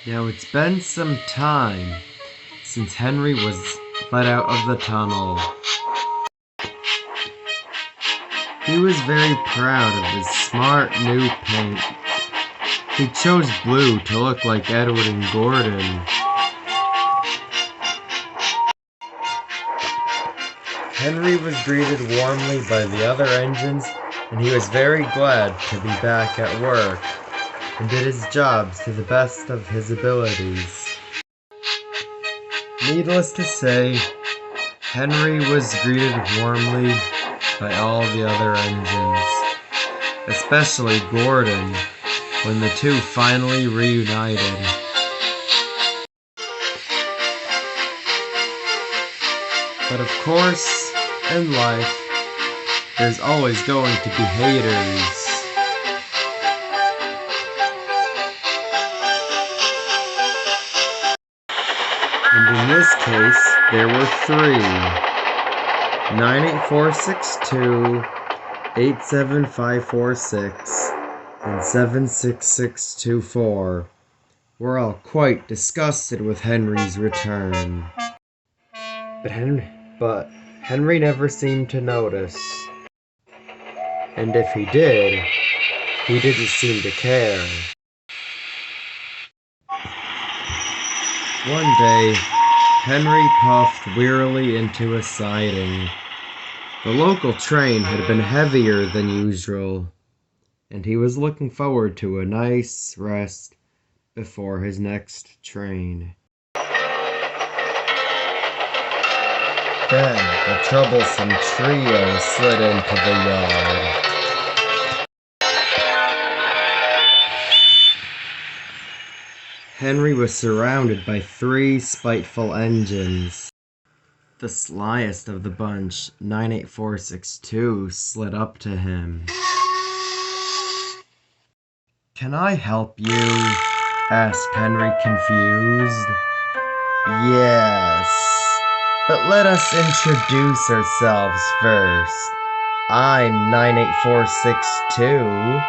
Now it's been some time since Henry was let out of the tunnel. He was very proud of his smart new paint. He chose blue to look like Edward and Gordon. Henry was greeted warmly by the other engines, and he was very glad to be back at work, and did his jobs to the best of his abilities. Needless to say, Henry was greeted warmly by all the other engines, especially Gordon, when the two finally reunited. But of course, in life, there's always going to be haters. And in this case, there were three. 98462, 87546, and 76624 were all quite disgusted with Henry's return. But Henry never seemed to notice. And if he did, he didn't seem to care. One day, Henry puffed wearily into a siding. The local train had been heavier than usual, and he was looking forward to a nice rest before his next train. Then the troublesome trio slid into the yard. Henry was surrounded by three spiteful engines. The slyest of the bunch, 98462, slid up to him. "Can I help you?" asked Henry, confused. "Yes, but let us introduce ourselves first. I'm 98462.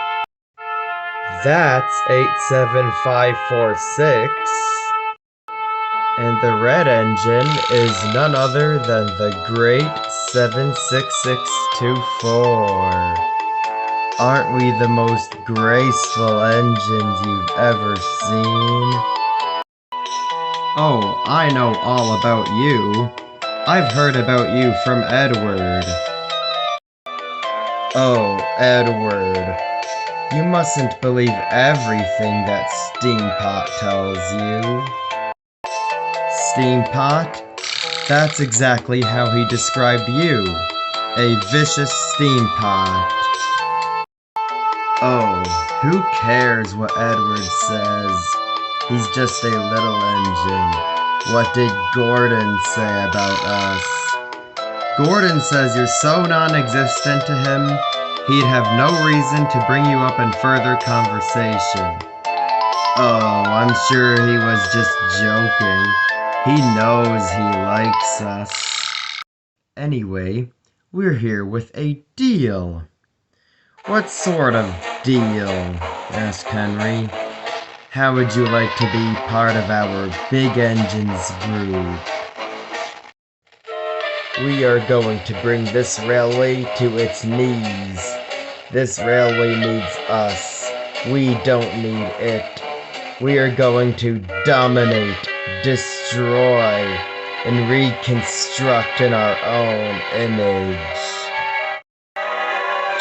That's 87546. And the red engine is none other than the great 76624. Aren't we the most graceful engines you've ever seen?" "Oh, I know all about you. I've heard about you from Edward." "Oh, Edward. You mustn't believe everything that Steampot tells you." "Steampot? That's exactly how he described you. A vicious steampot." "Oh, who cares what Edward says? He's just a little engine. What did Gordon say about us?" "Gordon says you're so non-existent to him, he'd have no reason to bring you up in further conversation." "Oh, I'm sure he was just joking. He knows he likes us." "Anyway, we're here with a deal." "What sort of deal?" asked Henry. "How would you like to be part of our big engines group?" "We are going to bring this railway to its knees. This railway needs us. We don't need it. We are going to dominate, destroy, and reconstruct in our own image.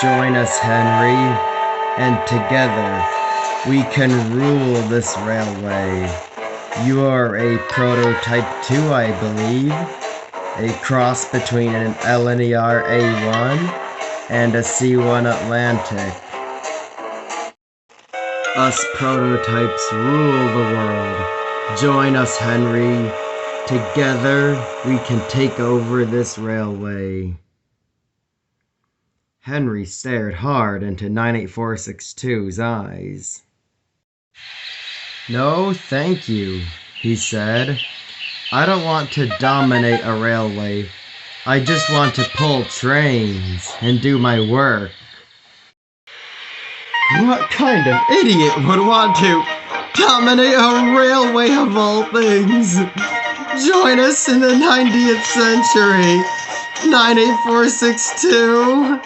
Join us, Henry, and together we can rule this railway. You are a prototype too, I believe. A cross between an LNER A1 and a C1 Atlantic. Us prototypes rule the world. Join us, Henry. Together, we can take over this railway." Henry stared hard into 98462's eyes. "No, thank you," he said. "I don't want to dominate a railway. I just want to pull trains and do my work." "What kind of idiot would want to dominate a railway of all things. Join us in the 90th century. 98462.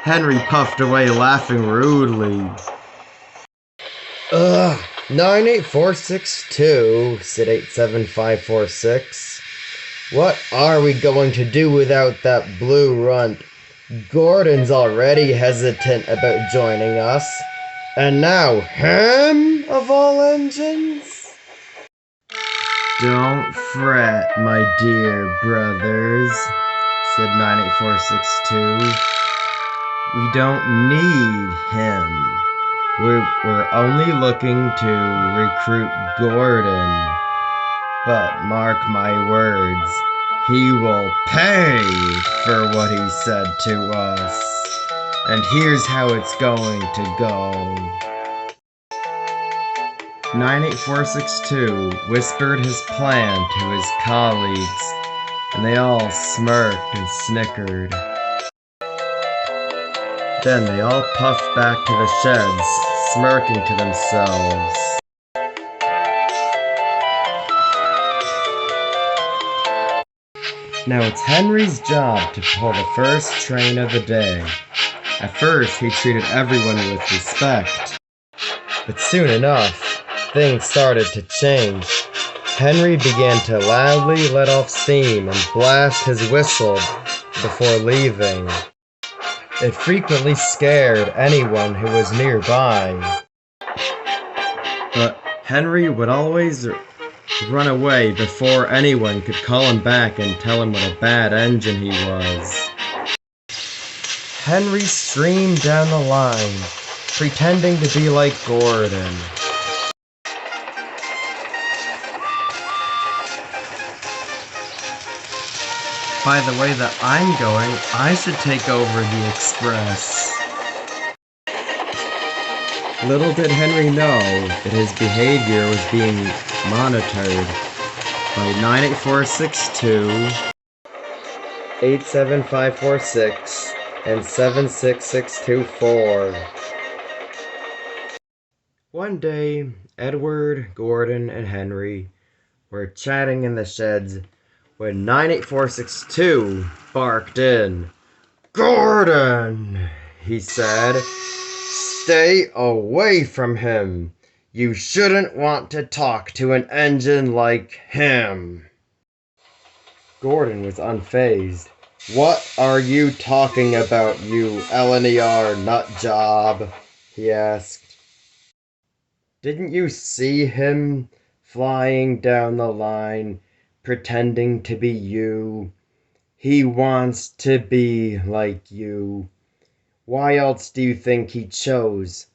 Henry puffed away, laughing rudely. 98462, said 87546. What are we going to do without that blue runt? Gordon's already hesitant about joining us. And now him, of all engines? Don't fret, my dear brothers, said 98462. We don't need him. We're only looking to recruit Gordon. But mark my words, he will pay for what he said to us. And here's how it's going to go. 98462 whispered his plan to his colleagues, and they all smirked and snickered. Then they all puffed back to the sheds, smirking to themselves. Now it's Henry's job to pull the first train of the day. At first, he treated everyone with respect. But soon enough, things started to change. Henry began to loudly let off steam and blast his whistle before leaving. It frequently scared anyone who was nearby. But Henry would always run away before anyone could call him back and tell him what a bad engine he was. Henry streamed down the line, pretending to be like Gordon. By the way that I'm going, I should take over the express. Little did Henry know that his behavior was being monitored by 98462, 87546, and 76624. One day, Edward, Gordon, and Henry were chatting in the sheds when 98462 barked in. "Gordon," he said, "stay away from him. You shouldn't want to talk to an engine like him." Gordon was unfazed. "What are you talking about, you LNER nutjob?" he asked. "Didn't you see him flying down the line, pretending to be you? He wants to be like you. Why else do you think he chose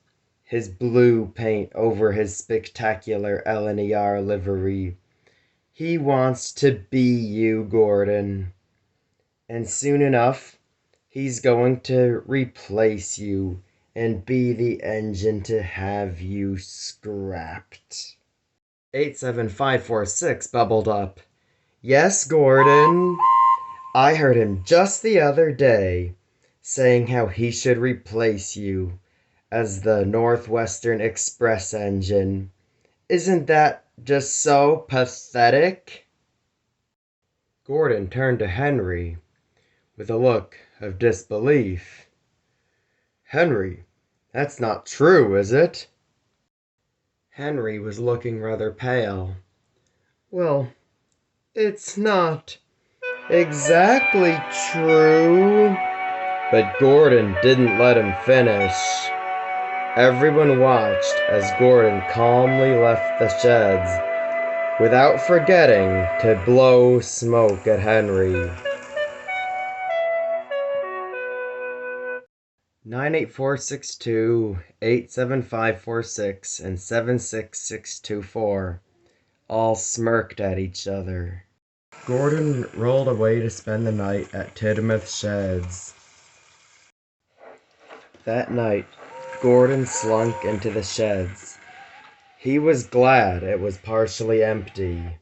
his blue paint over his spectacular LNER livery? He wants to be you, Gordon. And soon enough, he's going to replace you and be the engine to have you scrapped." 87546 bubbled up. "Yes, Gordon. I heard him just the other day saying how he should replace you as the Northwestern Express engine. Isn't that just so pathetic?" Gordon turned to Henry with a look of disbelief. "Henry, that's not true, is it?" Henry was looking rather pale. "Well, it's not exactly true." But Gordon didn't let him finish. Everyone watched as Gordon calmly left the sheds, without forgetting to blow smoke at Henry. 98462, 87546, and 76624 all smirked at each other. Gordon rolled away to spend the night at Tidmouth Sheds. That night, Gordon slunk into the sheds. He was glad it was partially empty.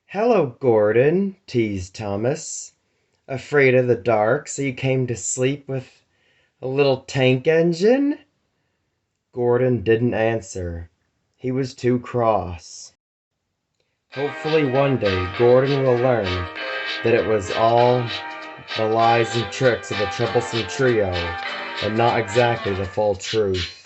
"Hello, Gordon," teased Thomas. "Afraid of the dark, so you came to sleep with a little tank engine?" Gordon didn't answer. He was too cross. Hopefully one day Gordon will learn that it was all the lies and tricks of the troublesome trio and not exactly the full truth.